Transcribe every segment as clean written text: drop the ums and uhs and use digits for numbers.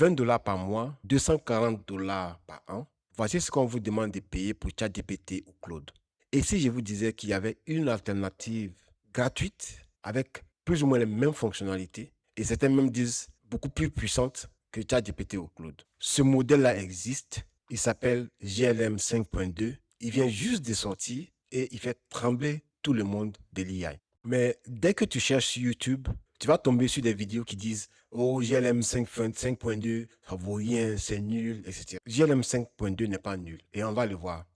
$20 par mois, $240 par an. Voici ce qu'on vous demande de payer pour ChatGPT ou Claude. Et si je vous disais qu'il y avait une alternative gratuite avec plus ou moins les mêmes fonctionnalités, et certains même disent beaucoup plus puissante que ChatGPT ou Claude. Ce modèle-là existe, il s'appelle GLM 5.2, il vient juste de sortir et il fait trembler tout le monde de l'IA. Mais dès que tu cherches sur YouTube, tu vas tomber sur des vidéos qui disent « Oh, GLM 5.2, ça vaut rien, c'est nul, etc. » GLM 5.2 n'est pas nul et on va le voir.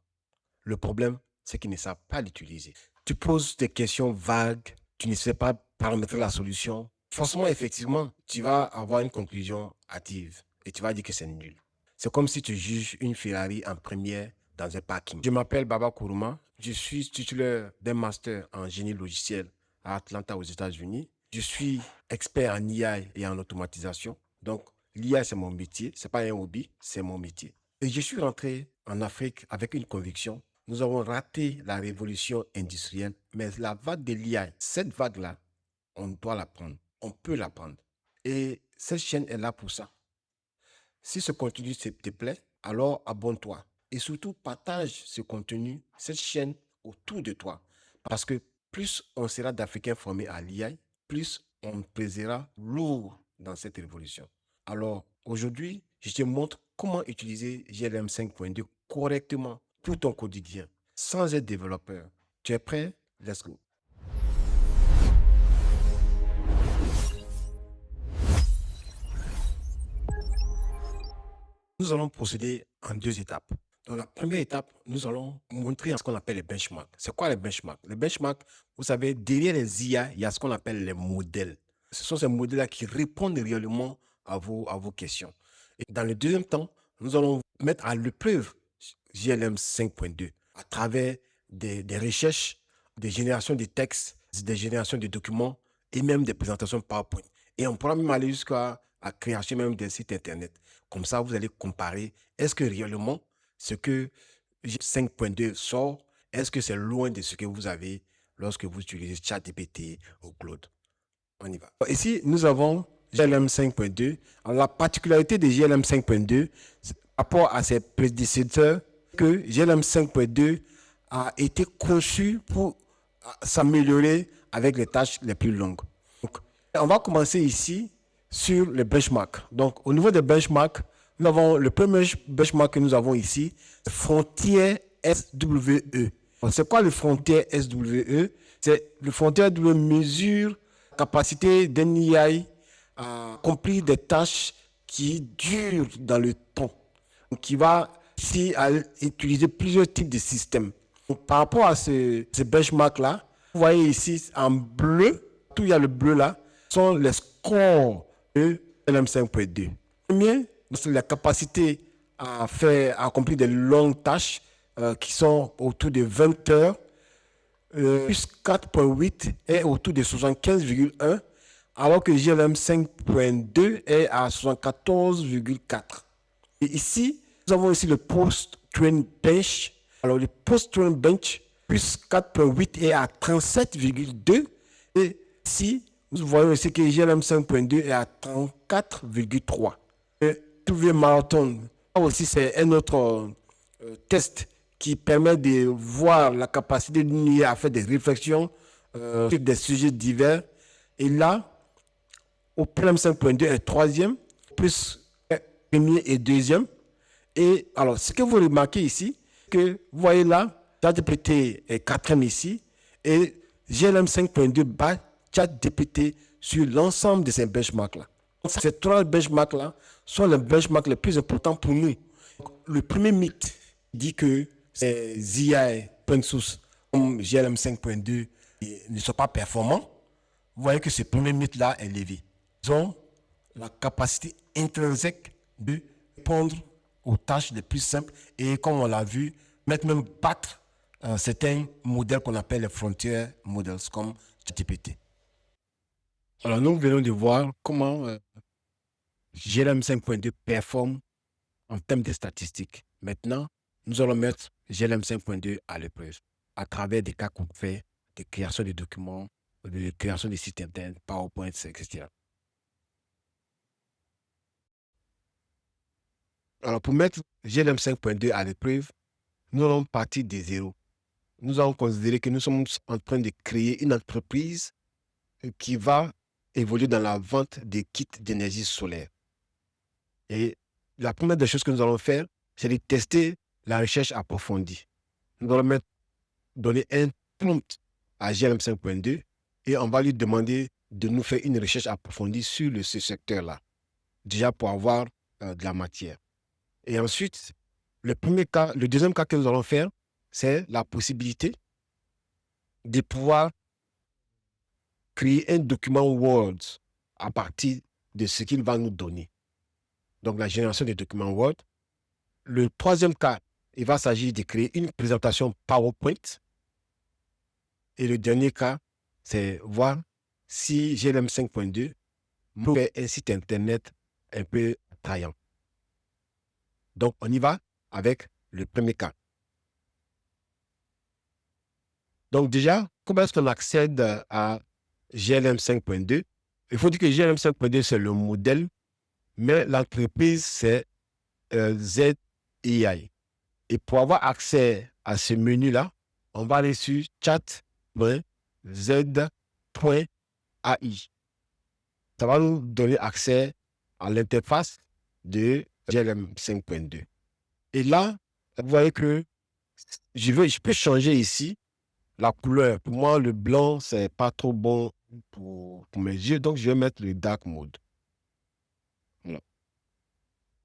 Le problème, c'est qu'ils ne savent pas l'utiliser. Tu poses des questions vagues, tu ne sais pas paramétrer la solution. Forcément, effectivement, tu vas avoir une conclusion hâtive et tu vas dire que c'est nul. C'est comme si tu juges une Ferrari en première dans un parking. Je m'appelle Baba Kourouma. Je suis titulaire d'un master en génie logiciel à Atlanta aux États-Unis. Je suis expert en IA et en automatisation. Donc, l'IA, c'est mon métier. Ce n'est pas un hobby, c'est mon métier. Et je suis rentré en Afrique avec une conviction. Nous avons raté la révolution industrielle, mais la vague de l'IA, cette vague-là, on doit la prendre. On peut la prendre. Et cette chaîne est là pour ça. Si ce contenu te plaît, alors abonne-toi. Et surtout, partage ce contenu, cette chaîne autour de toi. Parce que plus on sera d'Africains formés à l'IA, plus on pèsera lourd dans cette révolution. Alors, aujourd'hui, je te montre comment utiliser GLM 5.2 correctement pour ton quotidien, sans être développeur. Tu es prêt? Let's go. Nous allons procéder en 2 étapes. Dans la première étape, nous allons montrer ce qu'on appelle les benchmarks. C'est quoi les benchmarks? Les benchmarks, vous savez, derrière les IA, il y a ce qu'on appelle les modèles. Ce sont ces modèles-là qui répondent réellement à vos questions. Et dans le deuxième temps, nous allons mettre à l'épreuve GLM 5.2 à travers des recherches, des générations de textes, des générations de documents et même des présentations PowerPoint. Et on pourra même aller jusqu'à la création même des sites Internet. Comme ça, vous allez comparer. Est-ce que réellement, ce que 5.2 sort, est-ce que c'est loin de ce que vous avez lorsque vous utilisez ChatGPT ou Claude? On y va. Ici, nous avons GLM 5.2. La particularité de GLM 5.2, par rapport à ses prédécesseurs, que GLM 5.2 a été conçu pour s'améliorer avec les tâches les plus longues. Donc, on va commencer ici sur les benchmarks. Donc, au niveau des benchmarks, nous avons le premier benchmark que nous avons ici, Frontier SWE. C'est quoi le Frontier SWE? C'est le Frontier SWE mesure la capacité d'un IA à accomplir des tâches qui durent dans le temps. Donc, qui va ici utiliser plusieurs types de systèmes. Donc, par rapport à ce benchmark-là, vous voyez ici en bleu, tout il y a le bleu là, sont les scores de LM5.2. Premier, c'est la capacité à accomplir des longues tâches qui sont autour de 20 heures. Plus 4.8 est autour de 75,1, alors que GLM 5.2 est à 74,4. Et ici, nous avons ici le Post-Train Bench. Alors, le Post-Train Bench, plus 4.8 est à 37,2. Et ici, nous voyons ici que GLM 5.2 est à 34,3. Le W Marathon, aussi, c'est un autre test qui permet de voir la capacité d'une IA à faire des réflexions sur des sujets divers. Et là, au PM 5.2 est troisième, plus premier et deuxième. Et alors, ce que vous remarquez ici, que vous voyez là, ChatGPT est quatrième ici, et GLM 5.2 bat ChatGPT sur l'ensemble de ces benchmarks-là. Ces 3 benchmarks-là sont les benchmarks les plus importants pour nous. Le premier mythe dit que ces IA open source comme GLM 5.2 ne sont pas performants. Vous voyez que ce premier mythe-là est levé. Ils ont la capacité intrinsèque de répondre aux tâches les plus simples et, comme on l'a vu, même battre certains modèles qu'on appelle les frontier models comme ChatGPT. Alors, nous venons de voir comment GLM 5.2 performe en termes de statistiques. Maintenant, nous allons mettre GLM 5.2 à l'épreuve à travers des cas concrets de création de documents, de création de sites internet, PowerPoint, etc. Alors, pour mettre GLM 5.2 à l'épreuve, nous allons partir de zéro. Nous allons considérer que nous sommes en train de créer une entreprise qui va évoluer dans la vente des kits d'énergie solaire. Et la première des choses que nous allons faire, c'est de tester la recherche approfondie. Nous allons donner un prompt à GLM 5.2 et on va lui demander de nous faire une recherche approfondie sur ce secteur-là, déjà pour avoir de la matière. Et ensuite, le deuxième cas que nous allons faire, c'est la possibilité de pouvoir créer un document Word à partir de ce qu'il va nous donner. Donc, la génération des documents Word. Le troisième cas, il va s'agir de créer une présentation PowerPoint. Et le dernier cas, c'est voir si GLM 5.2 nous fait un site Internet un peu attrayant. Donc, on y va avec le premier cas. Donc, déjà, comment est-ce qu'on accède à GLM 5.2? Il faut dire que GLM 5.2, c'est le modèle, mais l'entreprise, c'est ZAI. Et pour avoir accès à ce menu-là, on va aller sur chat.z.ai. Ça va nous donner accès à l'interface de GLM 5.2. Et là, vous voyez que je peux changer ici la couleur. Pour moi, le blanc, c'est pas trop bon pour mes yeux. Donc, je vais mettre le dark mode. Voilà.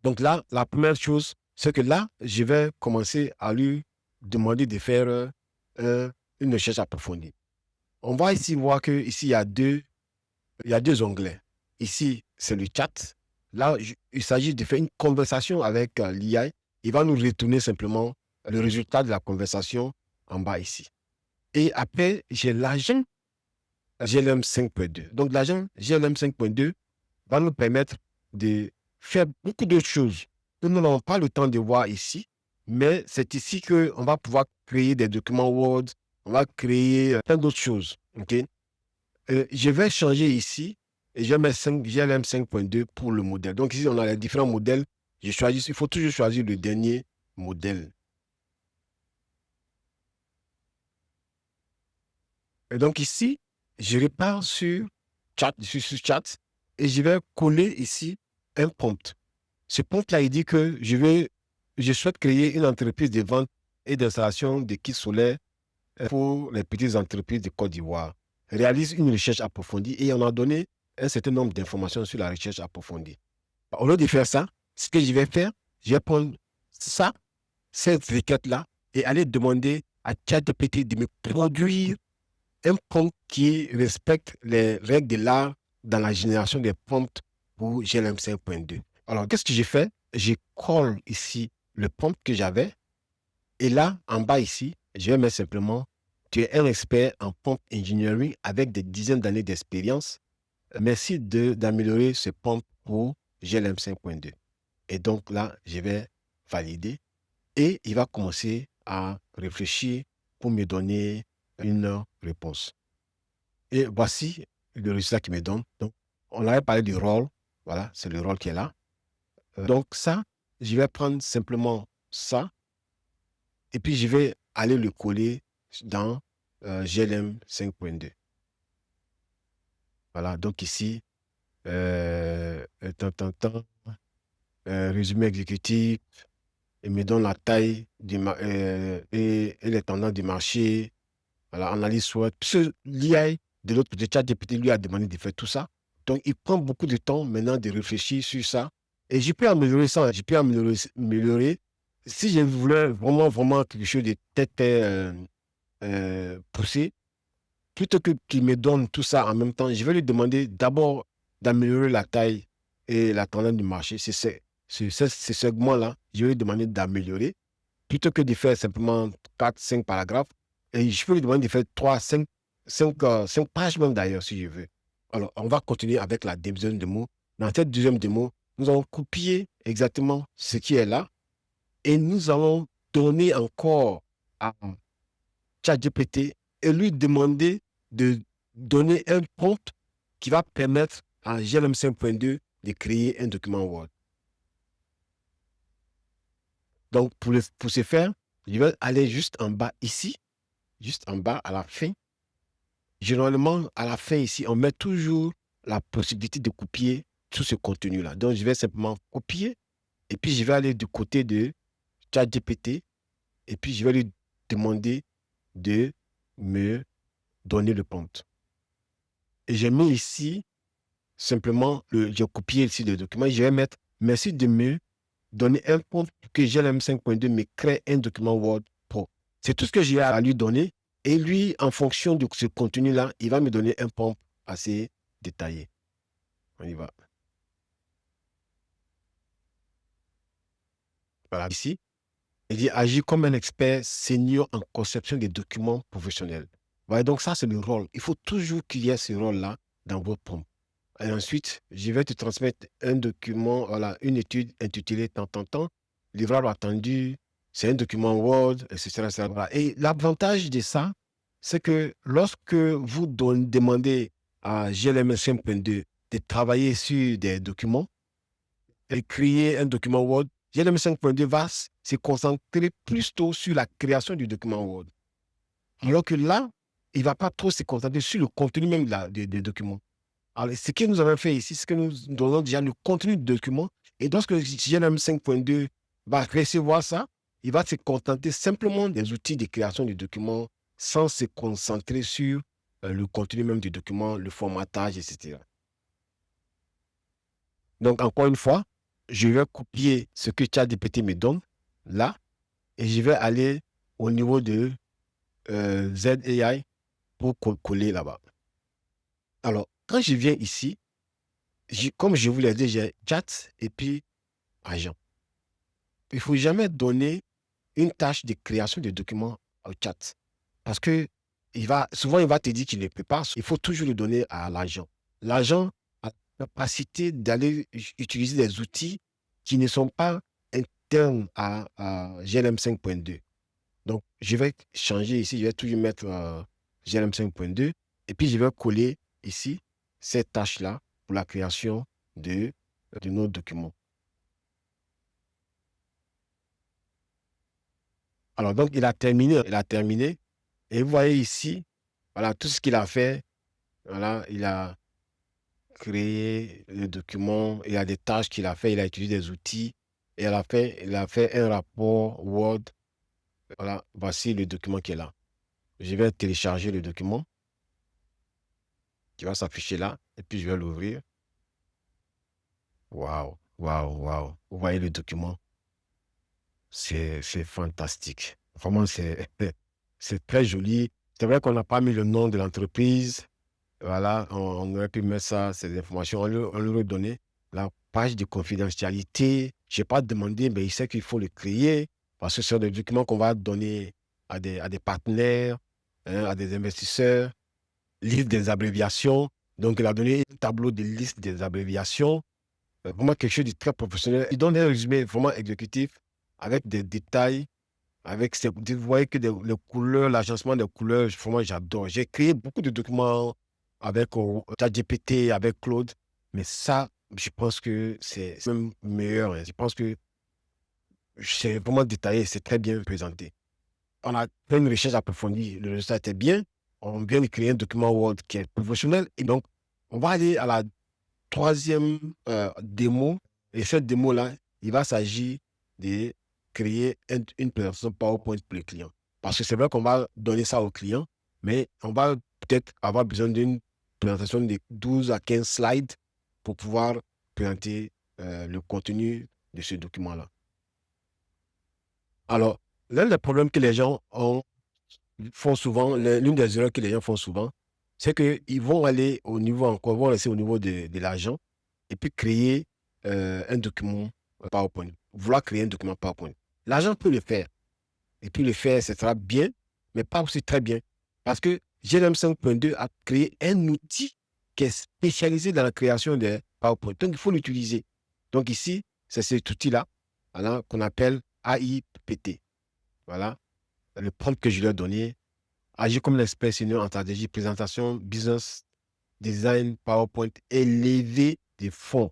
Donc là, la première chose, c'est que là, je vais commencer à lui demander de faire une recherche approfondie. On va ici voir que ici il y a deux onglets. Ici, c'est le chat. Là, il s'agit de faire une conversation avec l'IA. Il va nous retourner simplement le résultat de la conversation en bas ici. Et après, j'ai l'agent GLM 5.2. Donc, l'agent GLM 5.2 va nous permettre de faire beaucoup de choses que nous n'avons pas le temps de voir ici, mais c'est ici qu'on va pouvoir créer des documents Word, on va créer plein d'autres choses. Okay? Je vais changer ici et je vais mettre GLM 5.2 pour le modèle. Donc ici, on a les différents modèles. Il faut toujours choisir le dernier modèle. Et donc ici, je repars sur chat et je vais coller ici un prompt. Ce prompt-là, il dit que je souhaite créer une entreprise de vente et d'installation de kits solaires pour les petites entreprises de Côte d'Ivoire. Réalise une recherche approfondie et on a donné un certain nombre d'informations sur la recherche approfondie. Au lieu de faire ça, ce que je vais faire, je vais prendre cette requête-là et aller demander à ChatGPT de me produire un prompt qui respecte les règles de l'art dans la génération des prompts pour GLM 5.2. Alors, qu'est-ce que j'ai fait? Je colle ici le prompt que j'avais. Et là, en bas ici, je vais mettre simplement « Tu es un expert en prompt engineering avec des dizaines d'années d'expérience. Merci d'améliorer ce prompt pour GLM 5.2. » Et donc là, je vais valider. Et il va commencer à réfléchir pour me donner une réponse. Et voici le résultat qu'il me donne. Donc, on avait parlé du rôle. Voilà, c'est le rôle qui est là. Donc ça, je vais prendre simplement ça et puis je vais aller le coller dans GLM 5.2. Voilà, donc ici, résumé exécutif, il me donne la taille et les tendances du marché. Voilà, analyse SWOT. L'IA de l'autre côté, ChatGPT lui a demandé de faire tout ça. Donc, il prend beaucoup de temps maintenant de réfléchir sur ça. Et je peux améliorer ça. Je peux améliorer. Si je voulais vraiment quelque chose de tête poussé, plutôt que qu'il me donne tout ça en même temps, je vais lui demander d'abord d'améliorer la taille et la tendance du marché. C'est ce segment-là, je vais lui demander d'améliorer. Plutôt que de faire simplement 4-5 paragraphes, et je peux lui demander de faire 3-5 pages même d'ailleurs, si je veux. Alors, on va continuer avec la deuxième démo. Dans cette deuxième démo, nous allons copier exactement ce qui est là et nous allons donner encore à ChatGPT et lui demander de donner un prompt qui va permettre à GLM 5.2 de créer un document Word. Donc, pour ce faire, je vais aller juste en bas ici, juste en bas à la fin. Généralement, à la fin ici, on met toujours la possibilité de copier tout ce contenu-là. Donc, je vais simplement copier et puis je vais aller du côté de ChatGPT et puis je vais lui demander de me donner le prompt. Et j'ai mis ici simplement, j'ai copié ici le document. Je vais mettre merci de me donner un prompt pour que GLM 5.2 me crée un document Word Pro. C'est tout ce que j'ai à lui donner. Et lui, en fonction de ce contenu-là, il va me donner un prompt assez détaillé. On y va. Voilà, ici, il dit agir comme un expert senior en conception des documents professionnels. Voilà, donc ça, c'est le rôle. Il faut toujours qu'il y ait ce rôle-là dans votre prompt. Et ensuite, je vais te transmettre un document, voilà, une étude intitulée tant. Livrable attendu, c'est un document Word, etc. Voilà. Et l'avantage de ça, c'est que lorsque vous demandez à GLMS 5.2 de travailler sur des documents et créer un document Word, GLMS 5.2 va se concentrer plus tôt sur la création du document Word. Alors que là, il ne va pas trop se concentrer sur le contenu même des documents. Alors, ce que nous avons fait ici, c'est que nous donnons déjà le contenu du document. Et lorsque GLM 5.2 va recevoir ça, il va se contenter simplement des outils de création du document sans se concentrer sur le contenu même du document, le formatage, etc. Donc, encore une fois, je vais copier ce que ChatGPT me donne là et je vais aller au niveau de ZAI pour coller là-bas. Alors, quand je viens ici, comme je vous l'ai dit, j'ai chat et puis agent. Il ne faut jamais donner une tâche de création de documents au chat. Parce que souvent, il va te dire qu'il ne peut pas. Il faut toujours le donner à l'agent. L'agent a la capacité d'aller utiliser des outils qui ne sont pas internes à GLM 5.2. Donc, je vais changer ici. Je vais toujours mettre GLM 5.2. Et puis, je vais coller ici cette tâche-là pour la création de nos documents. Alors, donc, il a terminé. Et vous voyez ici, voilà, tout ce qu'il a fait. Voilà, il a créé le document, il y a des tâches qu'il a fait, il a utilisé des outils, et il a fait un rapport Word. Voilà, voici le document qui est là. Je vais télécharger le document qui va s'afficher là, et puis je vais l'ouvrir. Waouh, waouh, waouh. Vous voyez le document? C'est fantastique. Vraiment, c'est très joli. C'est vrai qu'on n'a pas mis le nom de l'entreprise. Voilà, on aurait pu mettre ça, ces informations, on lui aurait donné la page de confidentialité. Je n'ai pas demandé, mais il sait qu'il faut le créer parce que c'est des documents qu'on va donner à des partenaires, hein, à des investisseurs, liste des abréviations. Donc, il a donné un tableau de liste des abréviations. Vraiment quelque chose de très professionnel. Il donne un résumé vraiment exécutif avec des détails, vous voyez que les couleurs, l'agencement des couleurs, vraiment, j'adore. J'ai créé beaucoup de documents avec ChatGPT, avec Claude, mais ça, je pense que c'est même meilleur, hein. Je pense que c'est vraiment détaillé, c'est très bien présenté. On a fait une recherche approfondie, le résultat était bien. On vient de créer un document Word qui est professionnel. Et donc, on va aller à la troisième démo. Et cette démo-là, il va s'agir de créer une présentation PowerPoint pour le client. Parce que c'est vrai qu'on va donner ça au client, mais on va peut-être avoir besoin d'une présentation de 12 à 15 slides pour pouvoir présenter le contenu de ce document-là. Alors, l'un des problèmes que les gens font souvent, l'une des erreurs que les gens font souvent, c'est qu'ils vont aller au niveau encore, vont laisser au niveau de l'agent et puis créer un document PowerPoint. Vouloir créer un document PowerPoint. L'agent peut le faire. Et puis le faire, ce sera bien, mais pas aussi très bien. Parce que GLM 5.2 a créé un outil qui est spécialisé dans la création de PowerPoint. Donc, il faut l'utiliser. Donc, ici, c'est cet outil-là, voilà, qu'on appelle AIPT. Voilà, le prompt que je lui ai donné. Agir comme l'expert senior en stratégie, présentation, business, design, PowerPoint, élever des fonds.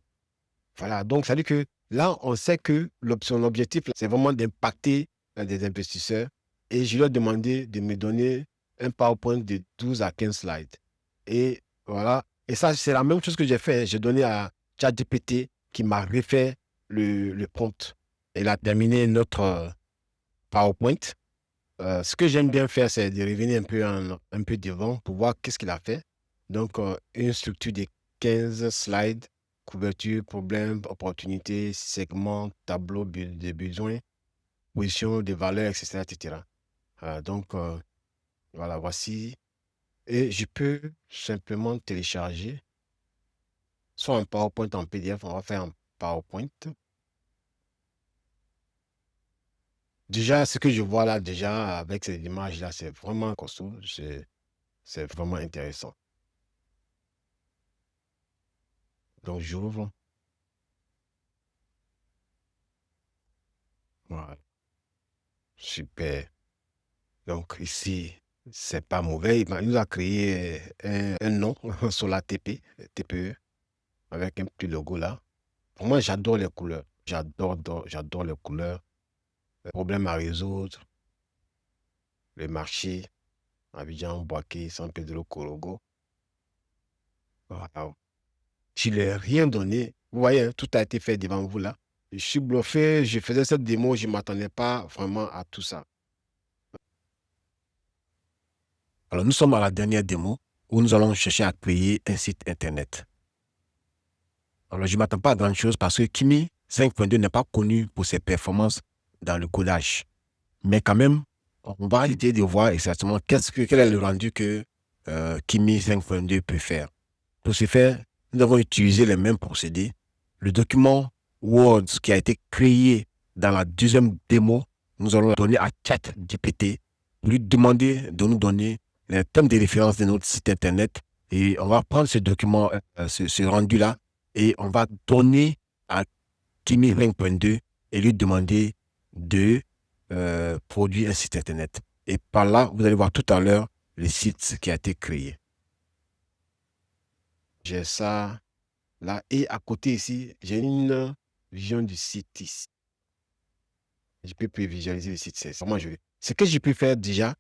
Voilà, donc ça veut dire que Là, on sait que son objectif, c'est vraiment d'impacter des investisseurs. Et je lui ai demandé de me donner un PowerPoint de 12 à 15 slides. Et voilà. Et ça, c'est la même chose que j'ai fait. J'ai donné à ChatGPT qui m'a refait le prompt. Il a terminé notre PowerPoint. Ce que j'aime bien faire, c'est de revenir un peu devant pour voir qu'est-ce qu'il a fait. Donc, une structure de 15 slides, couverture, problème, opportunité, segment, tableau de besoins, position de valeurs, etc. etc. Donc, voilà, voici. Et je peux simplement télécharger soit un PowerPoint en PDF, on va faire un PowerPoint. Déjà, ce que je vois là, déjà, avec ces images-là, c'est vraiment costaud. C'est vraiment intéressant. Donc, j'ouvre. Voilà. Super. Donc, ici, c'est pas mauvais. Il nous a créé un nom sur la TPE, avec un petit logo là. Pour moi, j'adore les couleurs. J'adore les couleurs. Les problèmes à résoudre, le marché, Abidjan, Boaké, San Pedro, Korogo. Voilà. Je n'ai rien donné. Vous voyez, hein, tout a été fait devant vous là. Je suis bluffé, je faisais cette démo, je ne m'attendais pas vraiment à tout ça. Alors, nous sommes à la dernière démo où nous allons chercher à créer un site Internet. Alors, je ne m'attends pas à grand-chose parce que Kimi 5.2 n'est pas connu pour ses performances dans le codage. Mais quand même, on va essayer de voir exactement quel est le rendu que Kimi 5.2 peut faire. Pour ce faire, nous avons utilisé les mêmes procédés. Le document Word qui a été créé dans la deuxième démo, nous allons donner à ChatGPT pour lui demander de nous donner les thèmes de référence de notre site Internet. Et on va prendre ce document, ce rendu-là, et on va donner à Kimi 20.2 et lui demander de produire un site Internet. Et par là, vous allez voir tout à l'heure le site qui a été créé. J'ai ça là. Et à côté ici, j'ai une vision du site ici. Je peux visualiser le site, c'est vraiment joli. Ce que je peux faire déjà,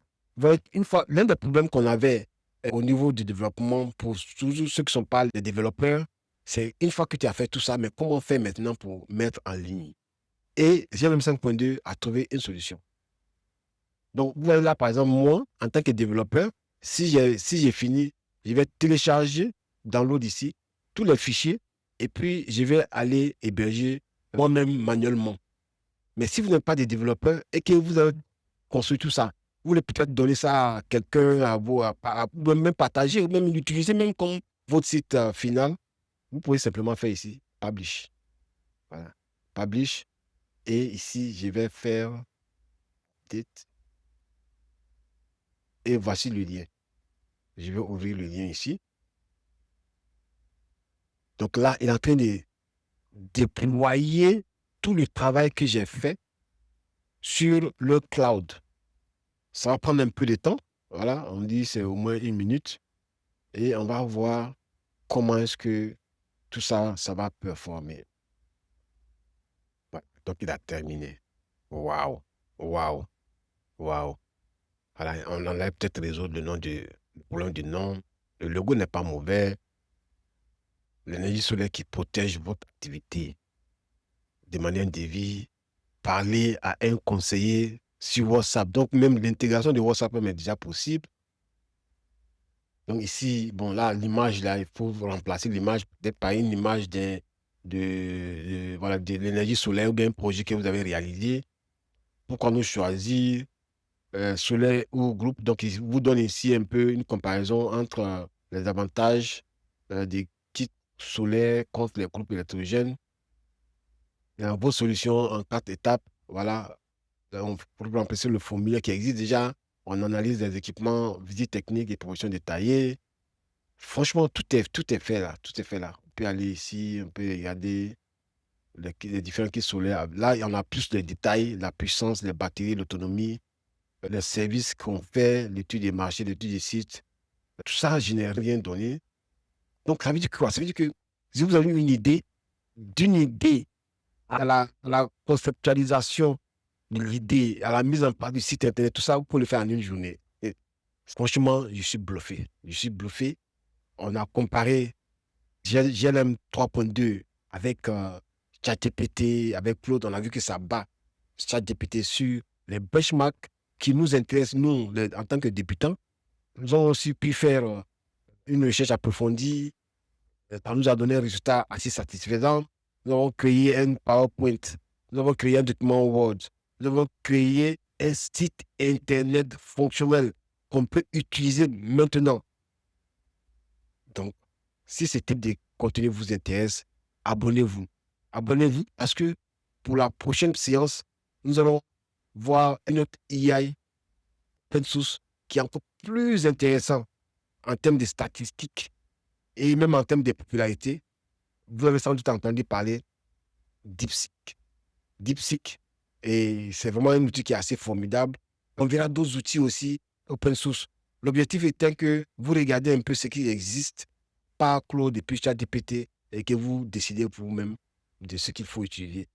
une fois, l'un des problèmes qu'on avait au niveau du développement pour tous ceux qui ne sont pas des développeurs, c'est une fois que tu as fait tout ça, mais comment on fait maintenant pour mettre en ligne? Et GM 5.2 a trouvé une solution. Donc, vous voyez là, par exemple, moi, en tant que développeur, si j'ai fini, je vais télécharger, download ici, tous les fichiers, et puis je vais aller héberger moi-même manuellement. Mais si vous n'êtes pas des développeurs et que vous avez construit tout ça, vous voulez peut-être donner ça à quelqu'un, ou même partager, ou même l'utiliser même comme votre site final, vous pouvez simplement faire ici, Publish. Voilà. Publish. Et ici, je vais faire Date. Et voici le lien. Je vais ouvrir le lien ici. Donc là, il est en train de déployer tout le travail que j'ai fait sur le cloud. Ça va prendre un peu de temps. Voilà, on dit c'est au moins 1 minute. Et on va voir comment est-ce que tout ça, ça va performer. Ouais, donc, il a terminé. Waouh, waouh, waouh. Voilà, on enlève peut-être résoudre le problème du nom. Le logo n'est pas mauvais. L'énergie solaire qui protège votre activité de manière indévie. Parler à un conseiller sur WhatsApp. Donc, même l'intégration de WhatsApp est déjà possible. Donc, ici, bon, là, l'image, là, il faut remplacer l'image peut-être par une image voilà, de l'énergie solaire ou bien un projet que vous avez réalisé. Pourquoi nous choisir solaire ou groupe? Donc, il vous donne ici un peu une comparaison entre les avantages des kits solaires contre les groupes électrogènes. Il y a vos solutions en 4 étapes. Voilà, pour remplacer le formulaire qui existe déjà, on analyse les équipements, visite technique et propositions détaillées. Franchement, tout est fait là. Tout est fait là. On peut aller ici, on peut regarder les différents kits solaires. Là, on a plus de détails, la puissance, les batteries, l'autonomie, les services qu'on fait, l'étude des marchés, l'étude des sites. Tout ça, je n'ai rien donné. Donc, ça veut dire quoi? Ça veut dire que si vous avez une idée d'une idée à la conceptualisation de l'idée, à la mise en place du site internet, tout ça, vous pouvez le faire en une journée. Et franchement, je suis bluffé. Je suis bluffé. On a comparé GLM 3.2 avec ChatGPT, avec Claude. On a vu que ça bat ChatGPT sur les benchmarks qui nous intéressent, nous, en tant que débutants. Nous avons aussi pu faire une recherche approfondie. Ça nous a donné un résultat assez satisfaisant. Nous avons créé un PowerPoint. Nous avons créé un document Word. Nous avons créé un site Internet fonctionnel qu'on peut utiliser maintenant. Donc, si ce type de contenu vous intéresse, abonnez-vous. Abonnez-vous parce que pour la prochaine séance, nous allons voir un autre AI open source qui est encore plus intéressant en termes de statistiques et même en termes de popularité. Vous avez sans doute entendu parler DeepSeek. DeepSeek, et c'est vraiment un outil qui est assez formidable. On verra d'autres outils aussi open source. L'objectif étant que vous regardez un peu ce qui existe par Claude et puis ChatGPT et que vous décidez pour vous-même de ce qu'il faut utiliser.